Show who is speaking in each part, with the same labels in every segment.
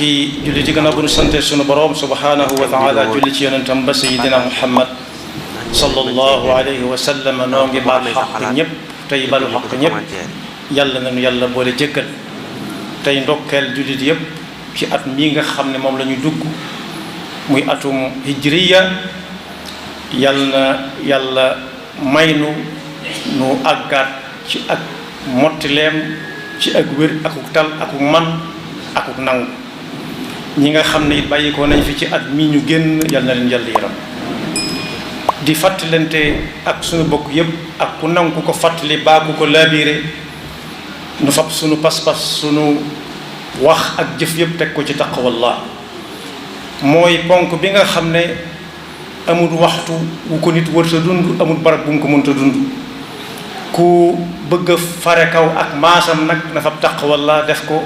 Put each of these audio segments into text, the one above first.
Speaker 1: bokki julli ci gannaaw bu ñu sante sunu borom subhanahu wa taala julli ci yonentam ba sayidina muhammad sallallahu alayhi wa sallam noo ngi baal xaq ñëpp tey balu xaq ñëpp yàlla nañu yàlla boole jëkkal tey ndokkeel jullit yëpp ci at mii nga xam ne moom la ñu dugg muy atum hijriya yàlla na yàlla may nu àggaat ci ak mottileem ci ak wér akuk tal akuk man akuk nangu ñi nga xam ne it bàyyi ko nañ fi ci at mii ñu génn yàlla na leen yàlla yaram di fàttalante ak suñu bokk yëpp ak ku nangu ku ko fàttali baa ku ko laabiire nu fab suñu pas-pas suñu wax ak jëf yëpp teg ko ci taqwallah mooy ponk bi nga xam ne amul waxtu wu ko nit wërta dund amul barab bu mu ko mënta dund ku bëgg a fare kaw ak maasam nag na fab taqwallah def ko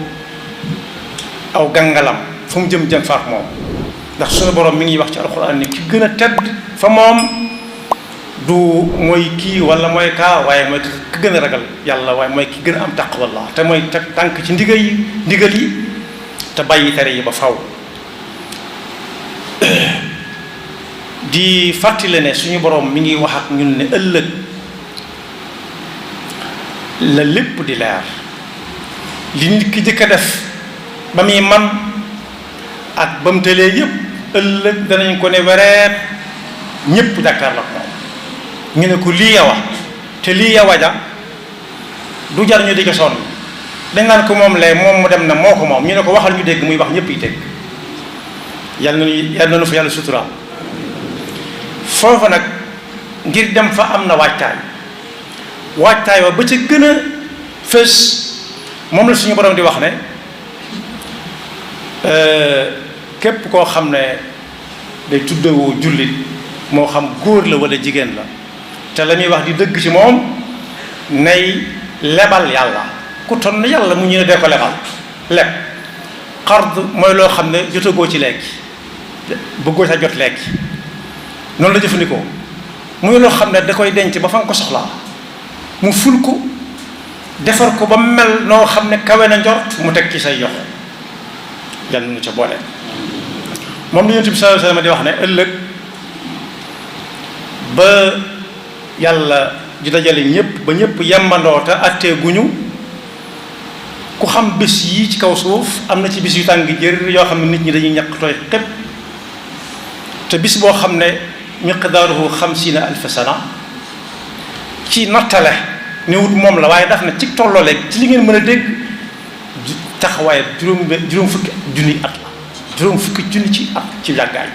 Speaker 1: aw gàngalam fu mu jëm faak moom ndax suñu borom mi ngi wax ci alxuraan ni ki gën a tedd fa moom du mooy kii wala mooy kaa waaye mooy ki gën a ragal yàlla waaye mooy ki gën a am taqwallah te mooy teg tànk ci ndigal yi te bàyyi tere yi ba faw di fàttali ne suñu borom mi ngi wax ak ñun ne ëllëg la lépp di leer li nit ki jëkk a def ba muy man ak ba mu tëlee yëpp ëllëg danañ ko ne wereet ñëpp jàkkaar la ko ñu ne ko lii yawa te lii yawa ja du jar ñu di ko sonn dañ naan ko moom lee moom mu dem na moo ko moom ñu ne ko waxal ñu dégg muy wax ñëpp yi dégg yàlla na fa yàlla suturaal foofu nag ngir dem fa am na waajtaay wa ba ca gën a fës moom la suñu borom di wax ne képp koo xam ne day tuddewoo jullit moo xam góor la wala jigéen la te la muy wax di dëgg ci moom nay lebal yàlla ku ton yàlla mu ñu ne dee ko lebal leb xard mooy loo xam ne jotagoo ci lekki bëggoo sa jot lekki noonu la jëfandikoo muy loo xam ne da koy denc ba fa nga ko soxlaa mu ful ko defar ko ba mel noo xam ne kawe na njort mu teg ci say yox yàlla nu ca boole moom la Yonent bi sallallahu alayhi wasallam di wax ne ëllëg ba yàlla di dajale ñëpp ba ñëpp yembandoo te attee guñu ku xam bés yii ci kaw suuf am na ci bis yu tàng jër yoo xam ne nit ñi dañuy ñàkk tooy xépp te bis boo xam ne miqdaaruhu 50,000 sana ci nattale ne wut moom la waaye daf na ci tollooleeg ci li ngeen mën a dégg taxawaay juróom fukki junni at la juróom fukki junni ci at ci yàggaay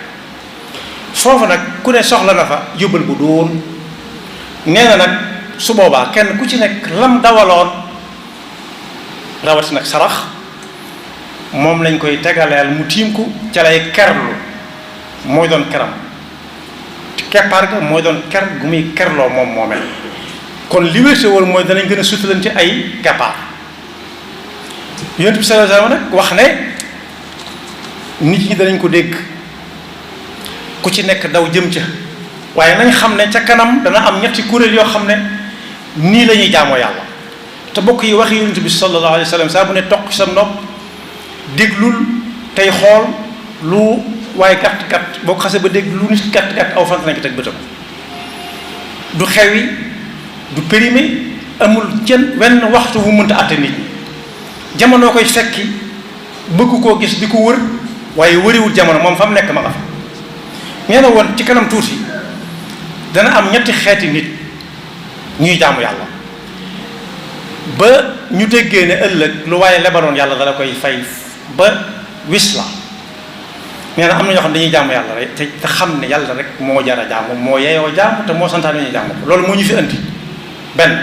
Speaker 1: foofu nag ku ne soxla na fa yóbbal bu doon nee na nag su boobaa kenn ku ci nekk lam dawaloon rawati nag sarax moom lañ koy tegaleel mu tiim ko ca lay kerlu mooy doon keram keppaar ga mooy doon ker gu muy kerloo moom moomee kon li wérte woon mooy danañ gën a sutalante ay keppaar Yonent bi sallallahu alayhi wasallam nag wax ne nit ñi danañ ko dégg ku ci nekk daw jëm ca waaye nañ xam ne ca kanam dana am ñetti kuréel yoo xam ne nii la ñuy jaamoo yàlla te bokk yi waxi Yonent bi sallallahu alayhi wasallam saa bu ne toq sa nopp déglul tey xool lu waaye gàtt boo ko xasee ba dégg lu nit gàtt aw fan nañ ko teg bëtam du xewi du périmé amul jën wenn waxtu wu mënta àtte nit ñi jamono koy fekki bëgg koo gis di ko wër waaye wëriwul jamono moom fa mu nekk ma nga fa nee na woon ci kanam tuuti dana am ñetti xeeti nit ñuy jaamu yàlla ba ñu déggee ne ëllëg lu waaye lebanoon yàlla dala koy fay ba wis la nee na am na ñoo xam ne dañuy jaamu yàlla rek te xam ne yàlla rek moo jara jaamu moo yeyoo jaamu te moo santaane ñu jaamu loolu moo ñu fi andi benn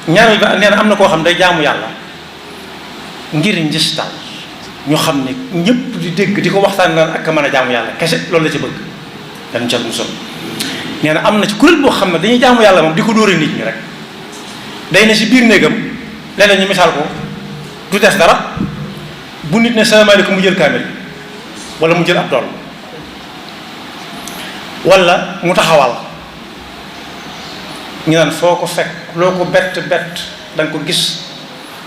Speaker 1: ñaareel ba nee na am na koo xam day jaamu yàlla ngir njistal ñu xam ne ñëpp di dégg di ko waxtaan naan ak mën a jaamu yàlla kese loolu la ci bëgg dañ ca musal nee na am na ci kuréel boo xam ne dañuy jaamu yàlla moom di ko dóore nit ñi rek day ne si biir néegam léeg-léeg ñu misaal ko du def dara bu nit ne salaamaaleykum mu jël kaamil wala mu jël ab dool wala mu taxawal ñu naan foo ko fekk loo ko bett da nga ko gis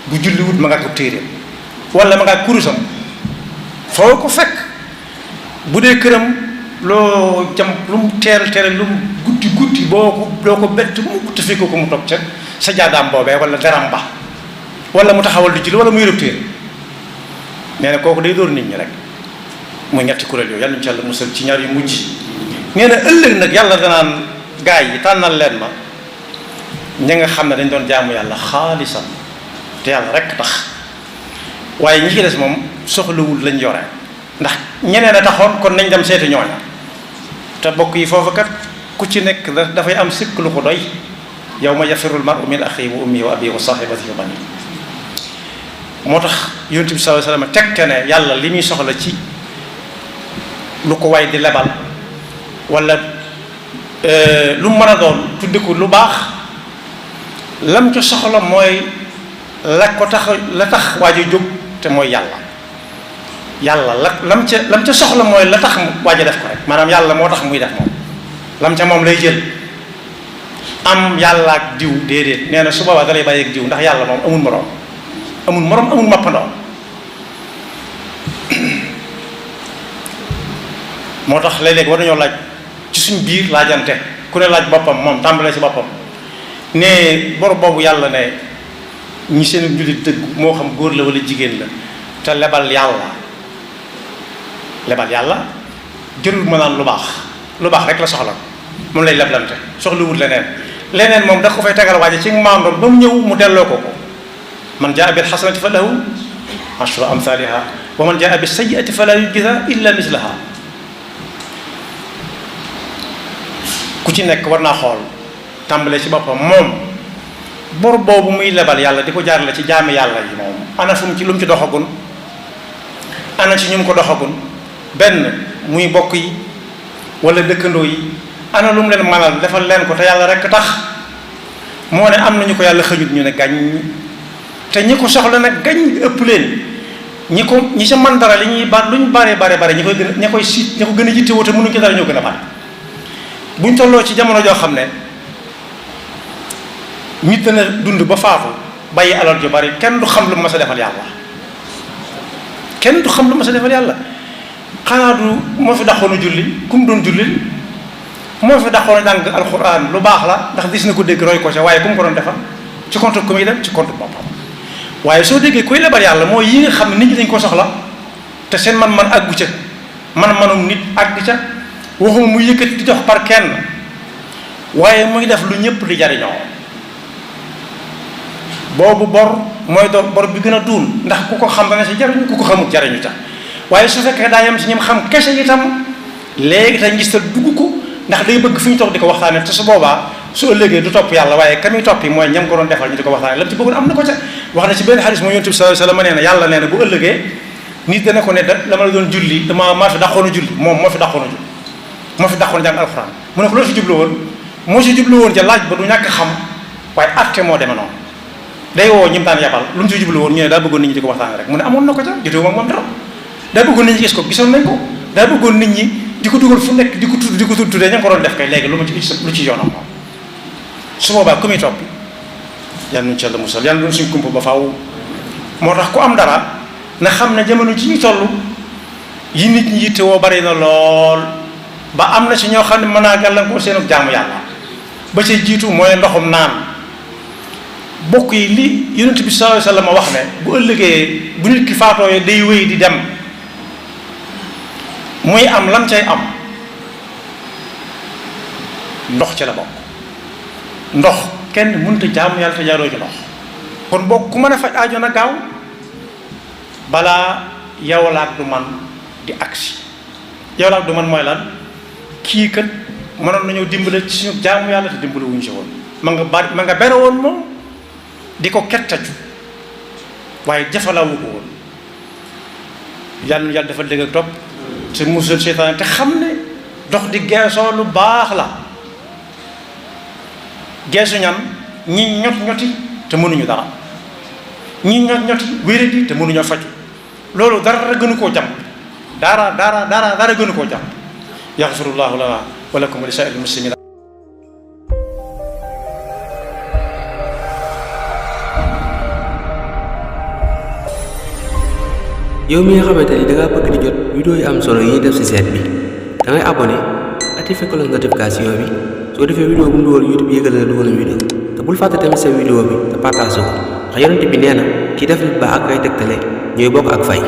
Speaker 1: bu julliwut ma nga ko téere wala ma nga kurusam foo ko fekk bu dee këram loo jam lu mu teel lu mu guddi guddi doo ko bett mukk te fekk ko mu toog ca sa jaadaam boobee wala daram ba wala mu taxawal di julli wala muy rëb téere nee na kooku day dóor nit ñi rek muy ñetti kuréel yooyu yàlla ñu ci yàlla musal ci ñaar yu mujj nee na ëllëg nag yàlla danaan gaay yi tànnal leen ma ña nga xam ne dañ doon jaamu yàlla xaalisam te yàlla rek tax waaye ñi ci des moom soxlawul lañ yore ndax ñeneen a taxoon kon nañ dem seeti ñooña te bokk yi foofu kat ku ci nekk dafay am sikk lu ko doy yawma yafirul mar'u min axiihi wa ummihi wa abiihi wa saahibatihi wa baniihi moo tax yonent bi sallallahu alayhi wasallam tegte ne yàlla li muy soxla ci lu ko way di lebal wala lu mën a doon tudde ko lu baax lam ca soxla mooy la tax waa ji jóg te mooy yàlla lam ca soxla mooy la tax waa ji def ko rek maanaam yàlla moo tax muy def moom lam ca moom lay jël am yàlla ak diw déedéet nee na su boobaa dalay bàyyi ak diw ndax yàlla moom amul moroom amul mappandoo moo tax léeg-léeg war nañoo laaj ci suñ biir laajante ku ne laaj boppam moom tàmbalee ci boppam ne bor boobu yàlla ne ñi seen jullit dëgg moo xam góor la wala jigéen la te lebal yàlla jërul ma naan lu baax rek la soxla moom lay leblante soxlawul leneen moom da ko fay tegal waaje ci maandoom ba mu ñëw mu delloo ko man jaa bil hasanati fa lahu ashru amthaliha wa man jaa bis sayyi'ati fala yujza illa mislaha ku ci nekk war naa xool tàmbalee ci boppam moom bor boobu muy lebal yàlla di ko jaarale ci jaami yàlla yi moom ana fu mu ci lu mu ci doxagun ana ci ñu mu ko doxagun benn muy bokk yi wala dëkkandoo yi ana lu mu leen manal defal leen ko te yàlla rekk tax moo ne am nañu ko yàlla xëjut ñu ne gàññ te ñi ko soxla nag gañ ëpp leen ñi sa man dara li ñuy luñ bare ñi koy gën a yittewoo te mënuñ ci dara ñoo gën a bari buñ tolloo ci jamono joo xam ne nit dana dund ba faatu bàyyi alal ju bari kenn du xam lu ma sa defal yàlla xanaa du moo fi dàqoon a julli ku mu doon jullil moo fi dàqoon a jàng alxuraan lu baax la ndax gis na ko dégg roy ko ca waaye ku mu ko doon defal ci compte ku muy dem ci compte boppam waaye soo déggee kuy lebal yàlla mooy yi nga xam ne nit ñi dañ ko soxla te seen man-man àggu ca man-manum nit àgg ca waxuma muy yëkkati di jox par kenn waaye muy def lu ñëpp di jariñoo boobu bor mooy doon bor bi gën a duun ndax ku ko xam dana si jariñu ku ko xamul jariñu ca waaye su fekkee daa yem si ñoom xam kese itam léegi te ngis ta dugg ko ndax day bëgg fi ñu toog di ko waxtaane te su boobaa su ëllëgee du topp yàlla waaye ka muy toppi mooy ñam ko doon defal ñu di ko waxtaane lam ci bëggoon am na ko ca wax na ci benn xadis mooy yonent bi sallallahu alayhi wasallam nee na yàlla nee na bu ëllëgee nit dana ko ne dama la doon julli maa fi dàqoon a julli moom moo fi dàqoon a julli moo fi dàqoon jàng alxuraan mu ne ko loolu fi jublu woon moo si jublu woon ca laaj ba du ñàkk xam waaye atte moo deme noonu day woo ñi mu daan yabal lu mu si jublu woon ñu ne daa bëggoon nit ñi di ko waxtaane rek mu ne amoon na ko ca jotewu moom dara daa bëggoon nit ñi gis ko gisoon nañ ko daa bëggoon nit ñi di ko dugal fu nekk di ko tuddee ña ko doon def kay léegi lu ci yoonam moom su boobaa ku muy toppi yàlla nuñ ci yàlla musal yàlla doon suñ kumpa ba faaw moo tax ku am dara na xam ne jamono ji ñu toll yi nit ñi yitte woo bari na lool ba am na ci ñoo xam ne mën naa gàllankoor seen jaamu yàlla ba ca jiitu mooy ndoxum naan bokk yi li yonent bi sallallahu alayhi wasallam wax ne bu ëllëgee bu nit ki faatoo day wéy di dem muy am lam cay am ndox ci la bokk ndox kenn mënut a jaamu yàlla te jaaroo ci ndox kon bokk ku mën a faj aajo na gaaw balaa yow la ak du man di agsi yow la ak du man mooy lan kii kat mënoon nañoo dimbale ci suñu jaamu yàlla te dimbale wuñu si woon ma nga bere woon moom di ko kettaju waaye jafalawu ko woon yàlla dafa dégg ak topp te musul seytaane te xam ne dox di geesoo lu baax la geesu ñan ñi ñoti te mënuñu dara ñi ñoti wéradi te mënuñoo faju loolu dara gënu koo jàmm dara gënu koo jàmm yaxfirullahu lana wa lakum wa li saa'iril muslimin
Speaker 2: yow mi nga xamante ni da ngaa bëgg di jot vidéo yu am solo yi def ci site bi da ngay abonné activé cloche notification bi soo defee vidéo bu mu dugal YouTube yëgal na dugal na vidéo te bul fàtte tamit sa vidéo bi te partage ko ndax yonent bi nee na ci def lu baax ak ay tegtale ñooy bokk ak fay.